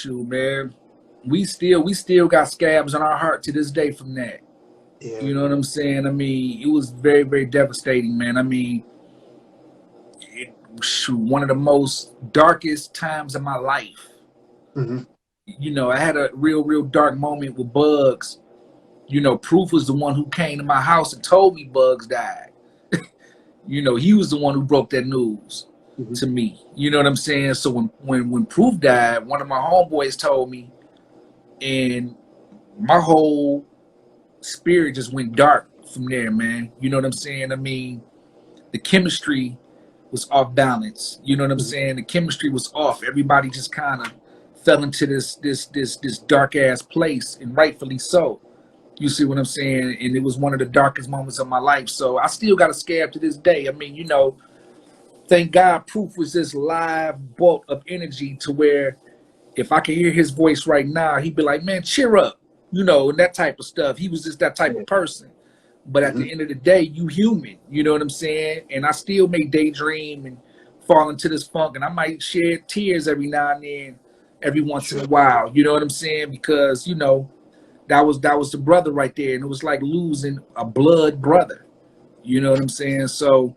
shoot, man, we still got scabs on our heart to this day from that. Yeah. You know what I'm saying? I mean, it was very, very devastating, man. I mean, one of the most darkest times of my life. Mm-hmm. You know, I had a real, real dark moment with Bugs. You know, Proof was the one who came to my house and told me Bugs died. You know, he was the one who broke that news to me. You know what I'm saying? So when Proof died, one of my homeboys told me, and my whole spirit just went dark from there, man. You know what I'm saying? I mean, the chemistry was off balance. You know what I'm saying? The chemistry was off. Everybody just kind of fell into this dark ass place, and rightfully so. You see what I'm saying? And it was one of the darkest moments of my life. So I still got a scab to this day. I mean, you know, thank God Proof was this live bolt of energy to where if I could hear his voice right now, he'd be like, man, cheer up, you know, and that type of stuff. He was just that type of person. But at the end of the day, you human, you know what I'm saying? And I still may daydream and fall into this funk, and I might shed tears every now and then, every once in a while, you know what I'm saying? Because, you know, that was the brother right there, and it was like losing a blood brother. You know what I'm saying? So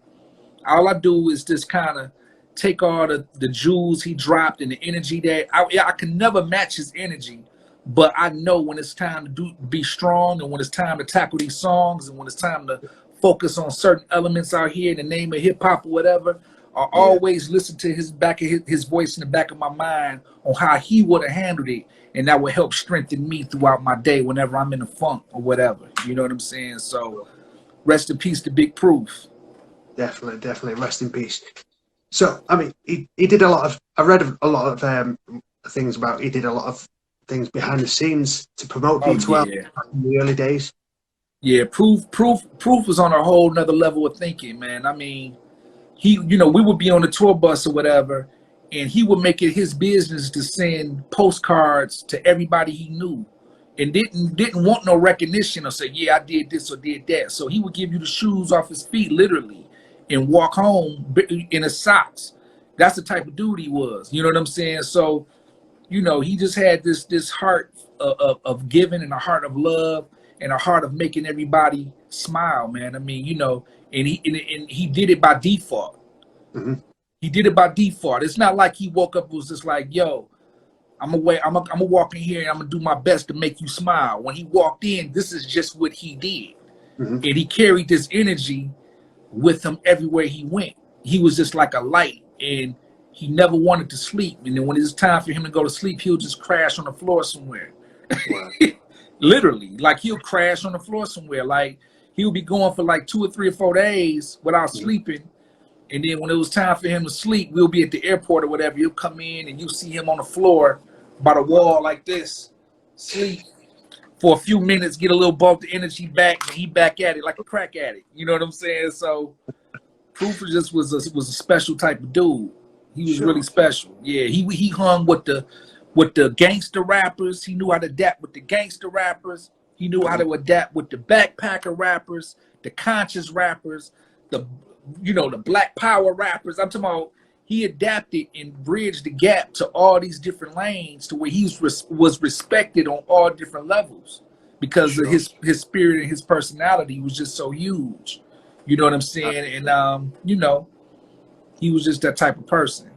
all I do is just kind of take all the jewels he dropped and the energy that I can never match his energy, but I know when it's time to be strong, and when it's time to tackle these songs, and when it's time to focus on certain elements out here in the name of hip hop or whatever. I always listen to his voice in the back of my mind on how he would have handled it, and that would help strengthen me throughout my day whenever I'm in a funk or whatever. You know what I'm saying? So rest in peace to Big Proof. Definitely. Rest in peace. So, I mean, he did a lot of, I read a lot of things about, he did a lot of things behind the scenes to promote D12 in the early days. Yeah, Proof was on a whole nother level of thinking, man. I mean, he, you know, we would be on the tour bus or whatever, and he would make it his business to send postcards to everybody he knew, and didn't want no recognition or say, yeah, I did this or did that. So he would give you the shoes off his feet, literally, and walk home in his socks. That's the type of dude he was. You know what I'm saying? So, you know, he just had this heart of giving, and a heart of love, and a heart of making everybody smile, man. I mean, you know, and he did it by default. He did it by default. It's not like he woke up and was just like, yo, I'm gonna walk in here and I'm gonna do my best to make you smile. When he walked in, this is just what he did. And he carried this energy with him everywhere he went. He was just like a light, and he never wanted to sleep. And then when it's time for him to go to sleep, he'll just crash on the floor somewhere. Literally, like he'll crash on the floor somewhere. Like he'll be going for like 2 or 3 or 4 days without sleeping. And then when it was time for him to sleep, we'll be at the airport or whatever. He'll come in and you'll see him on the floor by the wall like this, sleep for a few minutes, get a little bump of energy back, and he back at it like a crack addict. You know what I'm saying? So Proof just was a special type of dude. He was really special. Yeah, he hung with the gangster rappers. He knew how to adapt with the gangster rappers. He knew how to adapt with the backpacker rappers, the conscious rappers, the Black Power rappers. I'm talking about he adapted and bridged the gap to all these different lanes to where he was respected on all different levels because of his spirit and his personality was just so huge. You know what I'm saying? And you know, he was just that type of person.